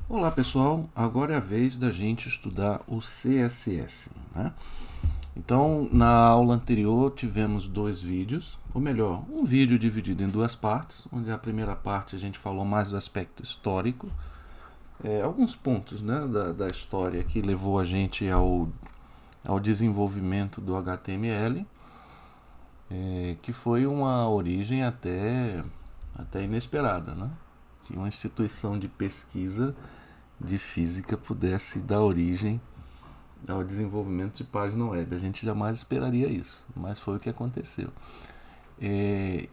Olá pessoal, agora é a vez da gente estudar o CSS, né? Então, na aula anterior tivemos dois vídeos, ou melhor, um vídeo dividido em duas partes, onde a primeira parte a gente falou mais do aspecto histórico, alguns pontos, né, da história que levou a gente ao desenvolvimento do HTML, que foi uma origem até inesperada, né? Que uma instituição de pesquisa de física pudesse dar origem ao desenvolvimento de página web. A gente jamais esperaria isso, mas foi o que aconteceu. É,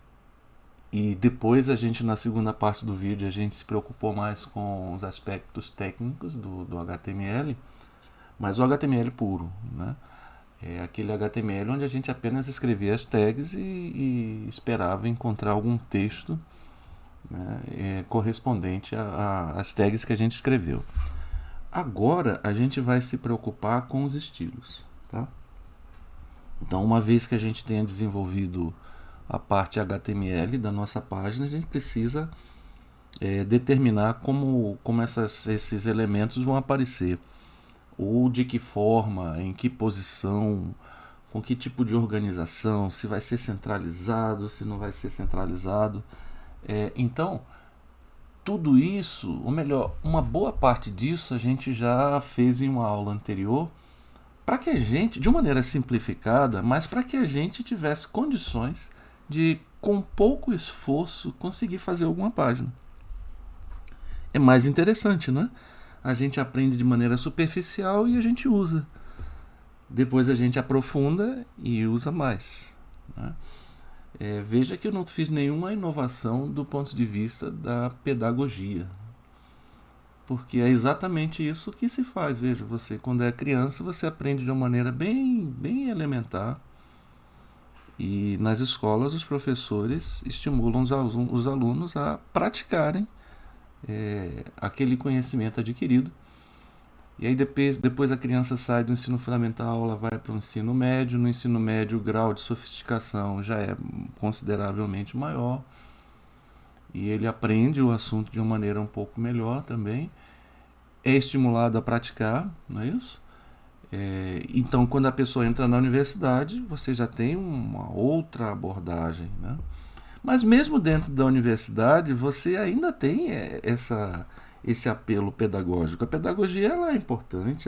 e depois a gente, na segunda parte do vídeo, a gente se preocupou mais com os aspectos técnicos do HTML, mas o HTML puro, né? É aquele HTML onde a gente apenas escrevia as tags e esperava encontrar algum texto, né, correspondente às tags que a gente escreveu. Agora a gente vai se preocupar com os estilos, tá? Então, uma vez que a gente tenha desenvolvido a parte HTML da nossa página, a gente precisa determinar como esses elementos vão aparecer, ou de que forma, em que posição, com que tipo de organização, se vai ser centralizado, se não vai ser centralizado. Então, tudo isso, ou melhor, uma boa parte disso a gente já fez em uma aula anterior, para que a gente, de uma maneira simplificada, mas para que a gente tivesse condições de, com pouco esforço, conseguir fazer alguma página. É mais interessante, né? A gente aprende de maneira superficial e a gente usa. Depois a gente aprofunda e usa mais, né? Veja que eu não fiz nenhuma inovação do ponto de vista da pedagogia, porque é exatamente isso que se faz. Veja, você quando é criança você aprende de uma maneira bem elementar, e nas escolas os professores estimulam os alunos a praticarem aquele conhecimento adquirido. E aí depois a criança sai do ensino fundamental, ela vai para o ensino médio. No ensino médio o grau de sofisticação já é consideravelmente maior, e ele aprende o assunto de uma maneira um pouco melhor também. É estimulado a praticar, não é isso? Então, quando a pessoa entra na universidade, você já tem uma outra abordagem, né? Mas mesmo dentro da universidade, você ainda tem esse apelo pedagógico. A pedagogia ela é importante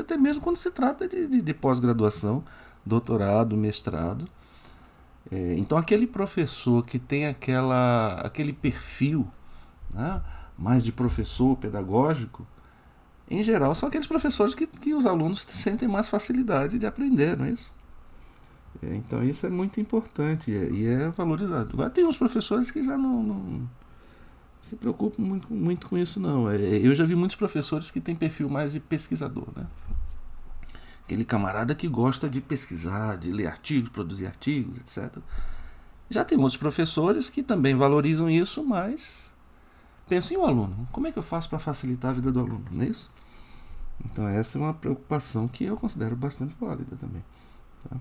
até mesmo quando se trata de pós-graduação, doutorado, mestrado. Então, aquele professor que tem aquele perfil, né, mais de professor pedagógico, em geral, são aqueles professores que os alunos sentem mais facilidade de aprender, não é isso? Então, isso é muito importante e é valorizado. Agora, tem uns professores que já não se preocupam muito com isso, não. Eu já vi muitos professores que têm perfil mais de pesquisador, né? Aquele camarada que gosta de pesquisar, de ler artigos, produzir artigos, etc. Já tem outros professores que também valorizam isso, mas pensam em um aluno. Como é que eu faço para facilitar a vida do aluno? Não é isso? Então, essa é uma preocupação que eu considero bastante válida também, tá?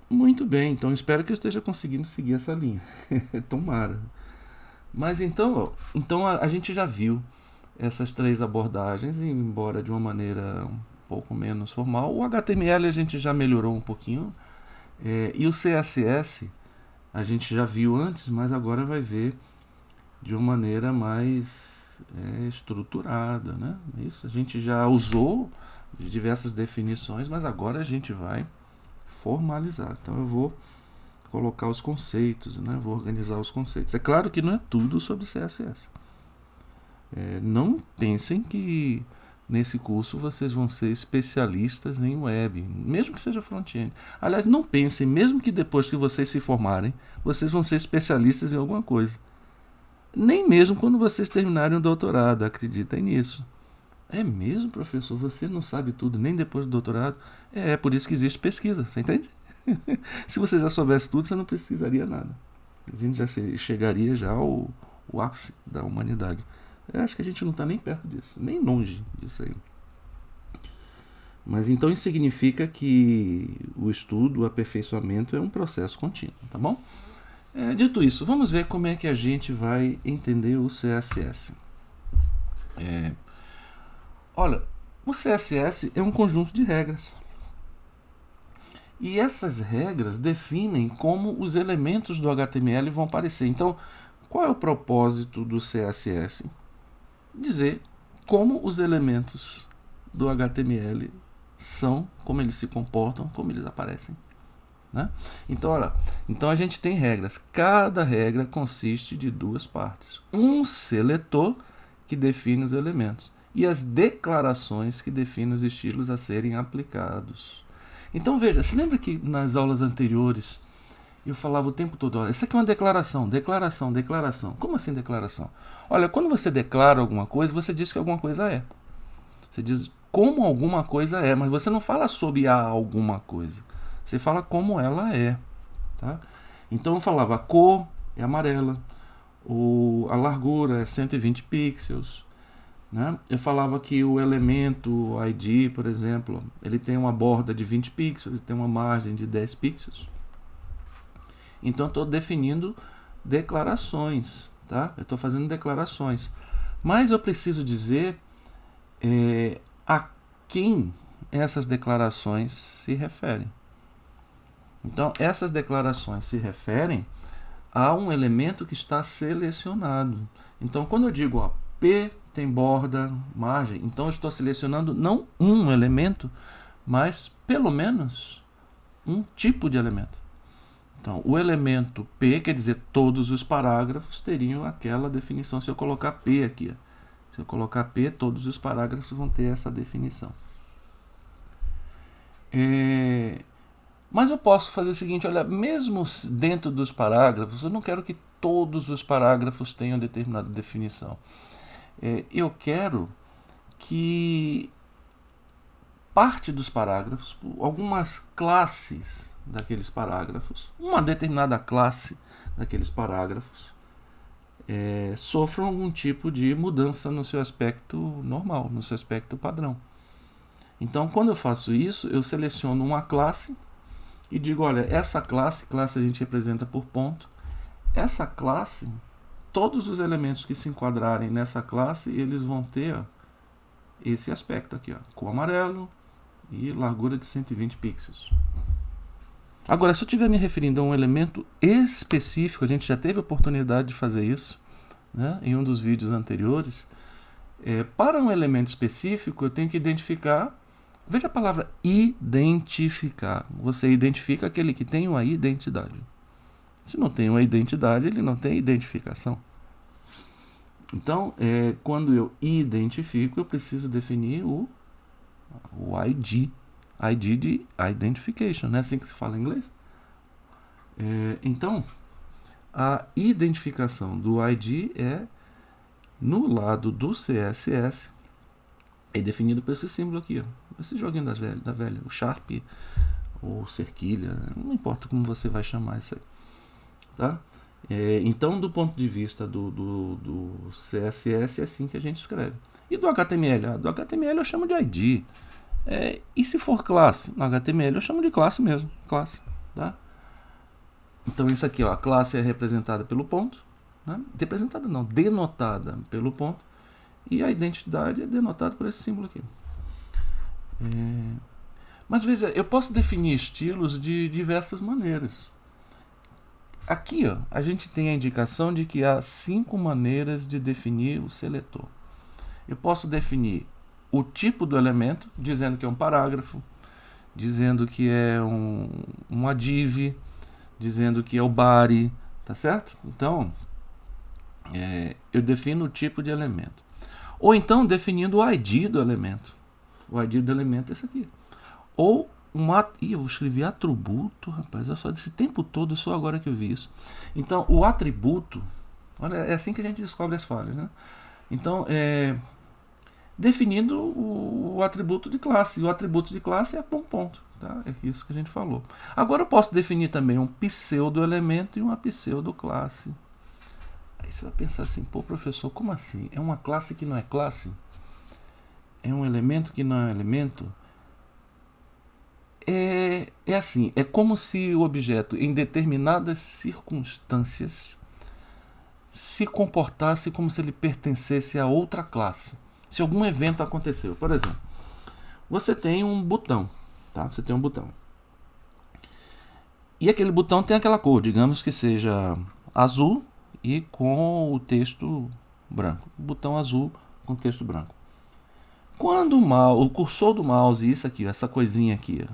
Muito bem, então espero que eu esteja conseguindo seguir essa linha. Tomara. Mas então a gente já viu essas três abordagens, embora de uma maneira um pouco menos formal. O HTML a gente já melhorou um pouquinho, e o CSS a gente já viu antes, mas agora vai ver de uma maneira mais estruturada, né? Isso a gente já usou diversas definições, mas agora a gente vai formalizar. Então eu vou colocar os conceitos, né? Vou organizar os conceitos. É claro que não é tudo sobre CSS. Não pensem que nesse curso vocês vão ser especialistas em web, mesmo que seja front-end. Aliás, não pensem, mesmo que depois que vocês se formarem, vocês vão ser especialistas em alguma coisa. Nem mesmo quando vocês terminarem o doutorado, acreditem nisso. É mesmo, professor? Você não sabe tudo nem depois do doutorado? É por isso que existe pesquisa, você entende? Se você já soubesse tudo, você não precisaria nada. A gente já chegaria já ao ápice da humanidade. Eu acho que a gente não está nem perto disso, nem longe disso aí. Mas então isso significa que o estudo, o aperfeiçoamento é um processo contínuo, tá bom? Dito isso, vamos ver como é que a gente vai entender o CSS. Olha, o CSS é um conjunto de regras. E essas regras definem como os elementos do HTML vão aparecer. Então, qual é o propósito do CSS? Dizer como os elementos do HTML são, como eles se comportam, como eles aparecem. Né? Então, olha, então a gente tem regras. Cada regra consiste de duas partes. Um seletor que define os elementos e as declarações que definem os estilos a serem aplicados. Então veja, se lembra que nas aulas anteriores eu falava o tempo todo, olha, isso aqui é uma declaração, declaração, declaração. Como assim declaração? Olha, quando você declara alguma coisa, você diz que alguma coisa é. Você diz como alguma coisa é, mas você não fala sobre a alguma coisa. Você fala como ela é. Tá? Então eu falava, a cor é amarela, a largura é 120 pixels. Né? Eu falava que o elemento o ID, por exemplo, ele tem uma borda de 20 pixels, ele tem uma margem de 10 pixels. Então, estou definindo declarações, tá? Eu estou fazendo declarações. Mas eu preciso dizer a quem essas declarações se referem. Então, essas declarações se referem a um elemento que está selecionado. Então, quando eu digo, ó, P tem borda, margem, então eu estou selecionando não um elemento, mas pelo menos um tipo de elemento. Então, o elemento P, quer dizer, todos os parágrafos teriam aquela definição. Se eu colocar P aqui, ó, se eu colocar P, todos os parágrafos vão ter essa definição. Mas eu posso fazer o seguinte, olha, mesmo dentro dos parágrafos, eu não quero que todos os parágrafos tenham determinada definição. Eu quero que parte dos parágrafos, algumas classes daqueles parágrafos, uma determinada classe daqueles parágrafos, sofram algum tipo de mudança no seu aspecto normal, no seu aspecto padrão. Então, quando eu faço isso, eu seleciono uma classe e digo, olha, essa classe a gente representa por ponto, essa classe, todos os elementos que se enquadrarem nessa classe, eles vão ter esse aspecto aqui, ó, cor amarelo e largura de 120 pixels. Agora, se eu estiver me referindo a um elemento específico, a gente já teve a oportunidade de fazer isso, né, em um dos vídeos anteriores. Para um elemento específico, eu tenho que identificar. Veja a palavra identificar. Você identifica aquele que tem uma identidade. Se não tem uma identidade, ele não tem identificação. Então, quando eu identifico, eu preciso definir o ID. ID de Identification, não é assim que se fala em inglês? Então, a identificação do ID no lado do CSS, é definido por esse símbolo aqui, ó, esse joguinho da velha, o Sharp ou cerquilha, não importa como você vai chamar isso aí. Tá? Então, do ponto de vista do CSS, é assim que a gente escreve. E do HTML? Do HTML eu chamo de ID. E se for classe? No HTML eu chamo de classe mesmo. Classe. Tá? Então, isso aqui, ó, a classe é representada pelo ponto. Né? Representada não, denotada pelo ponto. E a identidade é denotada por esse símbolo aqui. Mas veja, eu posso definir estilos de diversas maneiras. Aqui, ó, a gente tem a indicação de que há 5 maneiras de definir o seletor. Eu posso definir o tipo do elemento, dizendo que é um parágrafo, dizendo que é uma div, dizendo que é o body, tá certo? Então, eu defino o tipo de elemento. Ou então, definindo o ID do elemento. O ID do elemento é esse aqui. Ou eu escrevi atributo, rapaz, olha só, desse tempo todo, só agora que eu vi isso. Então, o atributo, olha, é assim que a gente descobre as falhas, né? Então, definindo o atributo de classe. O atributo de classe é ponto, tá? É isso que a gente falou. Agora eu posso definir também um pseudo-elemento e uma pseudo-classe. Aí você vai pensar assim, pô, professor, como assim? É uma classe que não é classe? É um elemento que não é elemento? É assim, é como se o objeto, em determinadas circunstâncias, se comportasse como se ele pertencesse a outra classe. Se algum evento aconteceu, por exemplo, você tem um botão, tá? Você tem um botão. E aquele botão tem aquela cor, digamos que seja azul e com o texto branco. Botão azul com texto branco. Quando o cursor do mouse, isso aqui, essa coisinha aqui,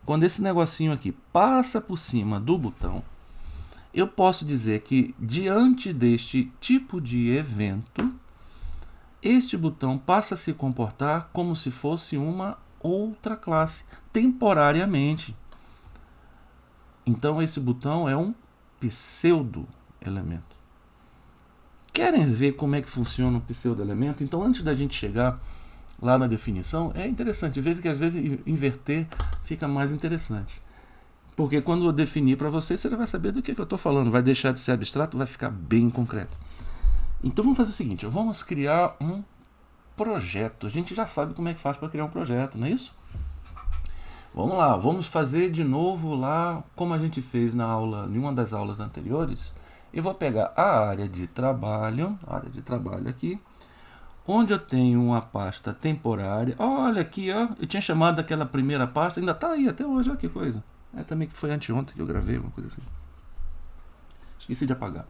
quando esse negocinho aqui passa por cima do botão, eu posso dizer que diante deste tipo de evento, este botão passa a se comportar como se fosse uma outra classe, temporariamente. Então esse botão é um pseudo-elemento. Querem ver como é que funciona o pseudo-elemento? Então, antes da gente chegar lá na definição, é interessante, às vezes inverter fica mais interessante. Porque quando eu definir para você, você vai saber do que eu estou falando. Vai deixar de ser abstrato, vai ficar bem concreto. Então vamos fazer o seguinte, vamos criar um projeto. A gente já sabe como é que faz para criar um projeto, não é isso? Vamos lá, vamos fazer de novo lá como a gente fez em uma das aulas anteriores. Eu vou pegar a área de trabalho aqui, onde eu tenho uma pasta temporária. Olha aqui, ó, eu tinha chamado aquela primeira pasta, ainda está aí até hoje, olha que coisa. Também que foi anteontem que eu gravei, uma coisa assim. Esqueci de apagar.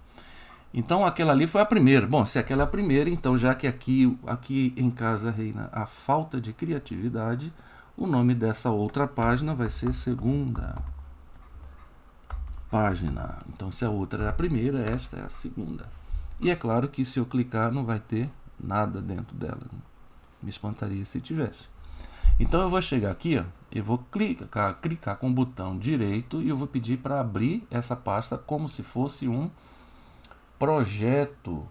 Então aquela ali foi a primeira. Bom, se aquela é a primeira, então já que aqui em casa reina a falta de criatividade, o nome dessa outra página vai ser segunda página. Então se a outra é a primeira, esta é a segunda. E é claro que se eu clicar não vai ter nada dentro dela. Me espantaria se tivesse. Então eu vou chegar aqui, ó, eu vou clicar com o botão direito e eu vou pedir para abrir essa pasta como se fosse um projeto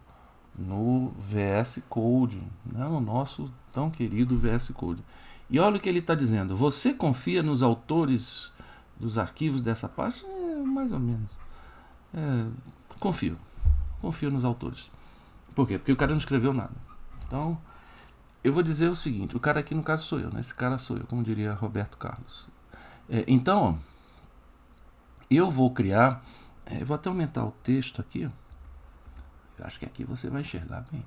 no VS Code, né? No nosso tão querido VS Code. E olha o que ele está dizendo. Você confia nos autores dos arquivos dessa pasta? Mais ou menos. Confio nos autores. Por quê? Porque o cara não escreveu nada. Então, eu vou dizer o seguinte, o cara aqui no caso sou eu, né? Esse cara sou eu, como diria Roberto Carlos. Então, eu vou criar, eu vou até aumentar o texto aqui, ó. Eu acho que aqui você vai enxergar bem.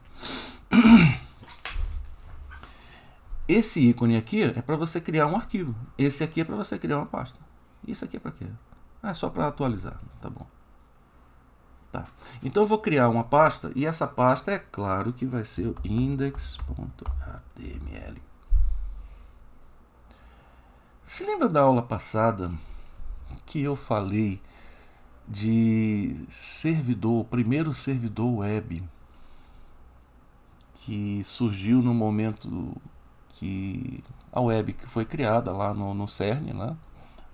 Esse ícone aqui é para você criar um arquivo. Esse aqui é para você criar uma pasta. Isso aqui é para quê? É só para atualizar, tá bom. Tá. Então eu vou criar uma pasta e essa pasta é claro que vai ser o index.html. Se lembra da aula passada que eu falei de servidor, o primeiro servidor web que surgiu no momento que a web que foi criada lá no CERN, lá,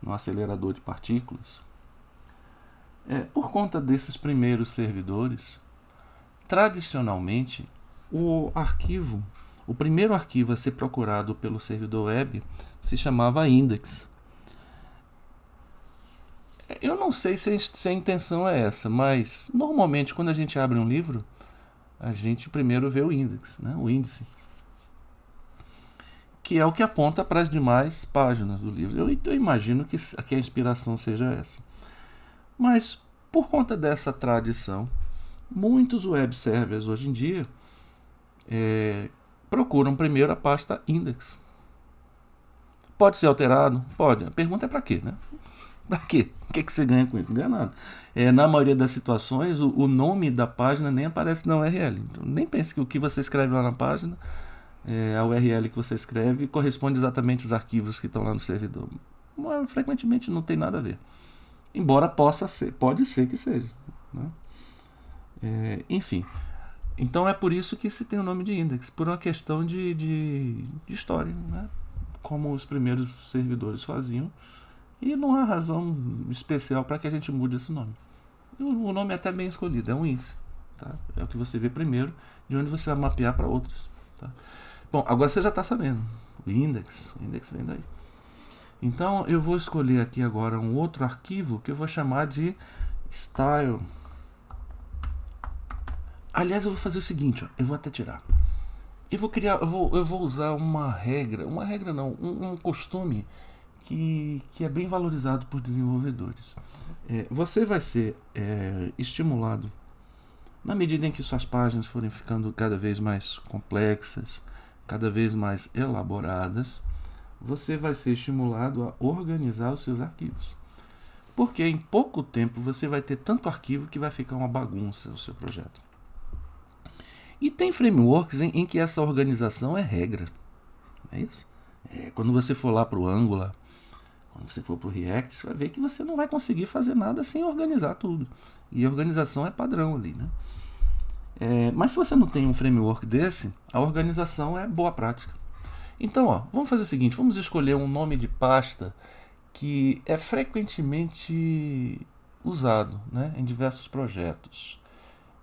no acelerador de partículas? Por conta desses primeiros servidores, tradicionalmente, o primeiro arquivo a ser procurado pelo servidor web se chamava index. Eu não sei se a intenção é essa, mas normalmente quando a gente abre um livro, a gente primeiro vê o index, né? O índice, que é o que aponta para as demais páginas do livro. Eu imagino que a inspiração seja essa. Mas, por conta dessa tradição, muitos web servers hoje em dia procuram primeiro a pasta index. Pode ser alterado? Pode. A pergunta é para quê, né? Para quê? O que você ganha com isso? Não ganha nada. Na maioria das situações, o nome da página nem aparece na URL. Então, nem pense que o que você escreve lá na página, a URL que você escreve, corresponde exatamente aos arquivos que estão lá no servidor. Mas, frequentemente não tem nada a ver. Embora pode ser que seja, né? Enfim. Então é por isso que se tem o nome de index, por uma questão de história, né? Como os primeiros servidores faziam. E não há razão especial para que a gente mude esse nome. O nome é até bem escolhido, é um índice. Tá? É o que você vê primeiro, de onde você vai mapear para outros. Tá? Bom, agora você já está sabendo. O index vem daí. Então eu vou escolher aqui agora um outro arquivo que eu vou chamar de style. Aliás, eu vou fazer o seguinte, ó, eu vou até tirar. Eu vou usar uma regra não, um costume que é bem valorizado por desenvolvedores. Você vai ser estimulado, na medida em que suas páginas forem ficando cada vez mais complexas, cada vez mais elaboradas, você vai ser estimulado a organizar os seus arquivos. Porque em pouco tempo você vai ter tanto arquivo que vai ficar uma bagunça o seu projeto. E tem frameworks em que essa organização é regra. É isso? Quando você for lá para o Angular, quando você for para o React, você vai ver que você não vai conseguir fazer nada sem organizar tudo. E a organização é padrão ali, né? Mas se você não tem um framework desse, a organização é boa prática. Então, vamos fazer o seguinte, vamos escolher um nome de pasta que é frequentemente usado, né, em diversos projetos.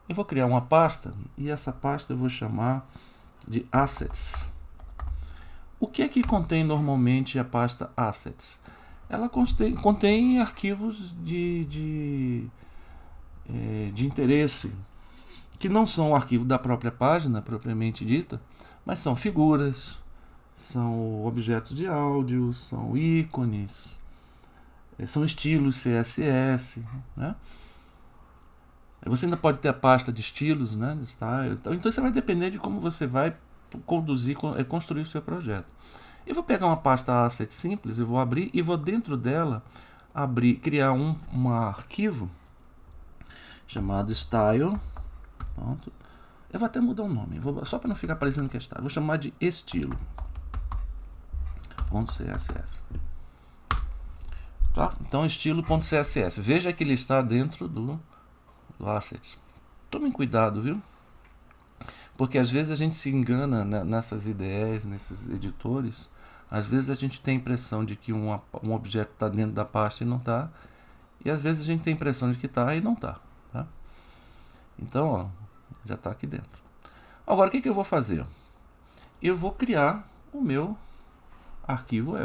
Eu vou criar uma pasta e essa pasta eu vou chamar de Assets. O que é que contém normalmente a pasta Assets? Ela contém arquivos de interesse, que não são o arquivo da própria página, propriamente dita, mas são figuras, são objetos de áudio, são ícones, são estilos CSS, né? Você ainda pode ter a pasta de estilos, né? Então isso vai depender de como você vai construir o seu projeto. Eu vou pegar uma pasta asset simples, eu vou abrir e vou dentro dela criar um arquivo chamado style. Pronto. Eu vou até mudar o nome, só para não ficar parecendo que é style. Vou chamar de estilo. .css. Tá? Então estilo.css. Veja que ele está dentro do assets. Tomem cuidado, viu? Porque às vezes a gente se engana nessas IDEs, nesses editores. Às vezes a gente tem a impressão de que um objeto está dentro da pasta e não está. E às vezes a gente tem a impressão de que está e não está. Tá? Então, já está aqui dentro. Agora, o que eu vou fazer? Eu vou criar o meu arquivo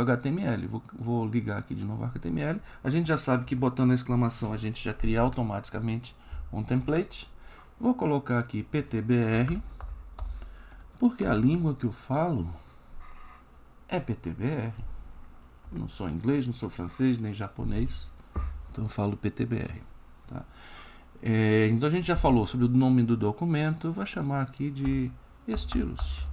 HTML. Vou ligar aqui de novo o HTML. A gente já sabe que botando a exclamação a gente já cria automaticamente um template. Vou colocar aqui PTBR, porque a língua que eu falo é PTBR. Eu não sou inglês, não sou francês, nem japonês, então eu falo PTBR. Tá? Então a gente já falou sobre o nome do documento. Eu vou chamar aqui de estilos.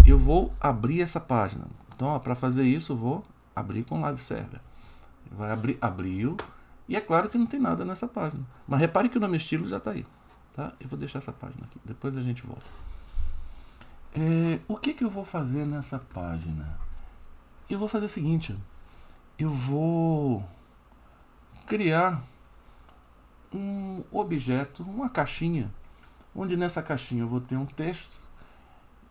Eu vou abrir essa página. Então, para fazer isso, eu vou abrir com Live Server. Vai abriu. E é claro que não tem nada nessa página. Mas repare que o nome estilo já está aí. Tá? Eu vou deixar essa página aqui. Depois a gente volta. O que eu vou fazer nessa página? Eu vou fazer o seguinte. Eu vou criar um objeto, uma caixinha. Onde nessa caixinha eu vou ter um texto.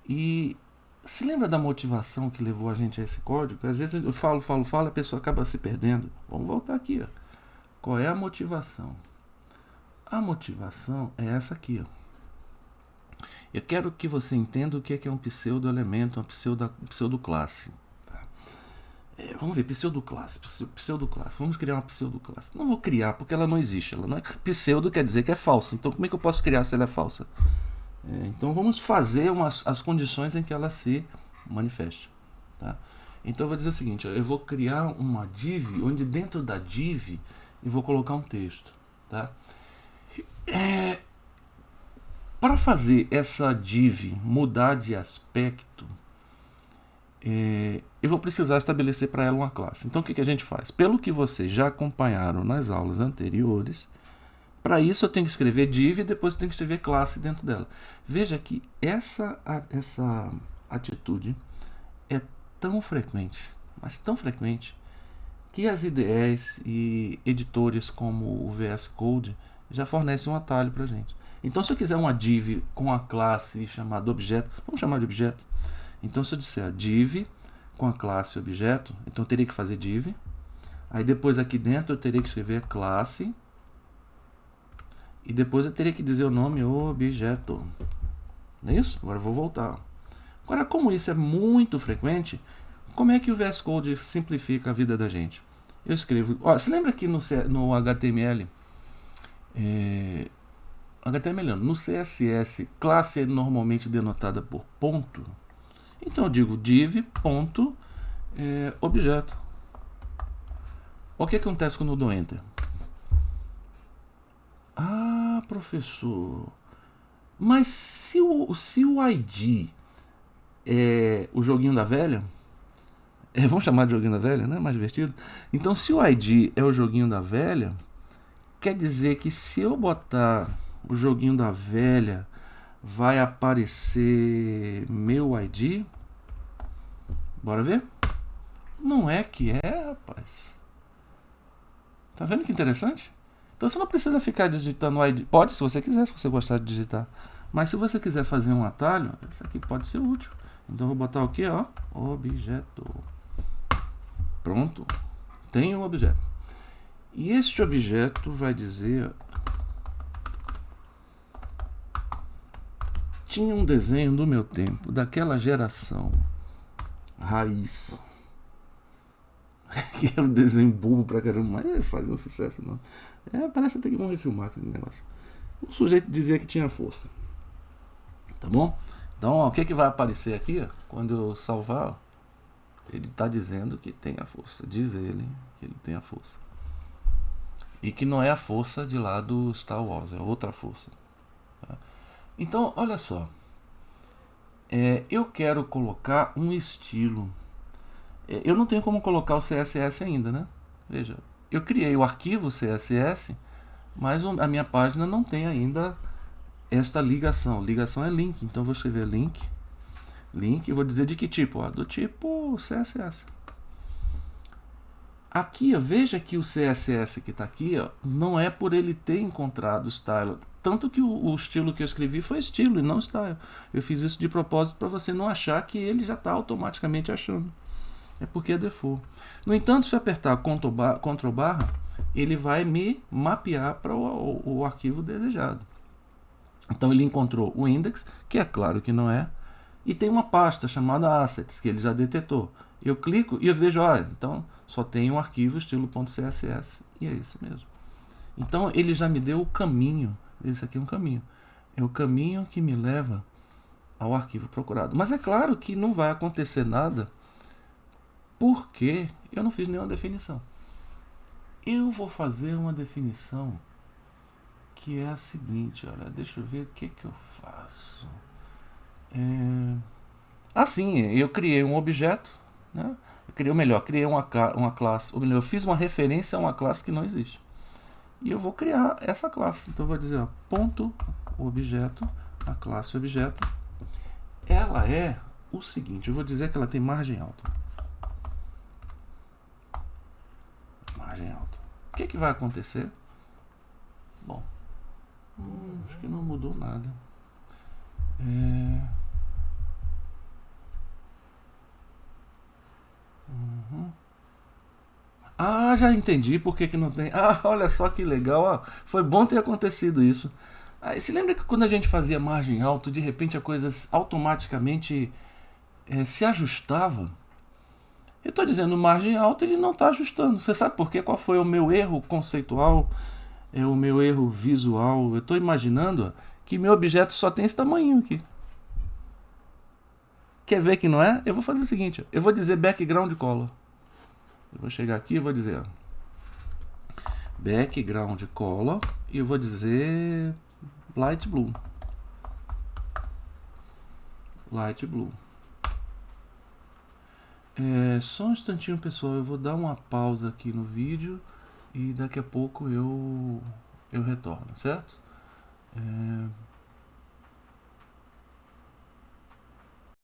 E se lembra da motivação que levou a gente a esse código? Às vezes eu falo, a pessoa acaba se perdendo. Vamos voltar aqui. Qual é a motivação? A motivação é essa aqui. Eu quero que você entenda o que é um pseudo-elemento, uma pseudo-classe. Tá? Vamos ver, pseudo-classe. Vamos criar uma pseudo-classe. Não vou criar porque ela não existe. Ela não é pseudo, quer dizer que é falsa. Então como é que eu posso criar se ela é falsa? Então vamos fazer as condições em que ela se manifeste. Tá? Então eu vou dizer o seguinte, eu vou criar uma div, onde dentro da div eu vou colocar um texto. Tá? Para fazer essa div mudar de aspecto, eu vou precisar estabelecer para ela uma classe. Então o que a gente faz? Pelo que vocês já acompanharam nas aulas anteriores, para isso eu tenho que escrever div e depois eu tenho que escrever classe dentro dela. Veja que essa atitude é tão frequente, mas tão frequente, que as IDEs e editores como o VS Code já fornecem um atalho para a gente. Então se eu quiser uma div com a classe chamada objeto, vamos chamar de objeto. Então se eu disser div com a classe objeto, então eu teria que fazer div. Aí depois aqui dentro eu teria que escrever classe. E depois eu teria que dizer o nome objeto. Não é isso? Agora eu vou voltar. Agora, como isso é muito frequente, como é que o VS Code simplifica a vida da gente? Eu escrevo... Você lembra que no HTML... no CSS, classe é normalmente denotada por ponto. Então eu digo div ponto objeto. O que acontece quando eu dou Enter? Professor, Mas se o ID é o joguinho da velha, vamos chamar de joguinho da velha, né? Mais divertido. Então, se o ID é o joguinho da velha, quer dizer que se eu botar o joguinho da velha, vai aparecer meu ID? Bora ver? Não é que é, rapaz. Tá vendo que interessante? Então você não precisa ficar digitando o ID. Pode, se você quiser, se você gostar de digitar. Mas se você quiser fazer um atalho, isso aqui pode ser útil. Então eu vou botar o que, ó? Objeto. Pronto. Tem um objeto. E este objeto vai dizer... Tinha um desenho do meu tempo, daquela geração raiz. Que era um desenho bobo pra caramba, mas fazia um sucesso, não. Parece até que vão refilmar aquele negócio. O sujeito dizia que tinha força. Tá bom? Então, ó, o que vai aparecer aqui, ó, quando eu salvar? Ó, ele está dizendo que tem a força. Diz ele que ele tem a força. E que não é a força de lá do Star Wars, é outra força. Tá? Então, olha só. Eu quero colocar um estilo. Eu não tenho como colocar o CSS ainda, né? Veja, eu criei o arquivo CSS, mas a minha página não tem ainda esta ligação. Ligação é link, então eu vou escrever link e vou dizer de que tipo? Do tipo CSS. Aqui, ó, veja que o CSS que está aqui, ó, não é por ele ter encontrado o style. Tanto que o estilo que eu escrevi foi estilo e não style. Eu fiz isso de propósito para você não achar que ele já está automaticamente achando. É porque é default. No entanto, se eu apertar Ctrl barra, ele vai me mapear para o arquivo desejado. Então ele encontrou o index, que é claro que não é, e tem uma pasta chamada assets, que ele já detetou. Eu clico e eu vejo, então só tem um arquivo estilo.css, e é esse mesmo. Então ele já me deu o caminho. Esse aqui é um caminho. É o caminho que me leva ao arquivo procurado. Mas é claro que não vai acontecer nada porque eu não fiz nenhuma definição. Eu vou fazer uma definição que é a seguinte, olha, deixa eu ver o que eu faço. Assim, eu criei um objeto, né? Criei uma classe, ou melhor, eu fiz uma referência a uma classe que não existe. E eu vou criar essa classe. Então eu vou dizer, ó, ponto objeto, a classe objeto. Ela é o seguinte, eu vou dizer que ela tem margem alta. Margem alta. O que vai acontecer? Bom, acho que não mudou nada. Já entendi por que não tem. Olha só que legal, ó. Foi bom ter acontecido isso. Se lembra que quando a gente fazia margem alta, de repente a coisa automaticamente se ajustava? Eu estou dizendo margem alta, ele não está ajustando. Você sabe por quê? Qual foi o meu erro conceitual? O meu erro visual? Eu estou imaginando que meu objeto só tem esse tamanho aqui. Quer ver que não é? Eu vou fazer o seguinte, eu vou dizer background color. Eu vou chegar aqui e vou dizer, ó, background color, e eu vou dizer light blue. Light blue. Só um instantinho, pessoal, eu vou dar uma pausa aqui no vídeo e daqui a pouco eu retorno, certo?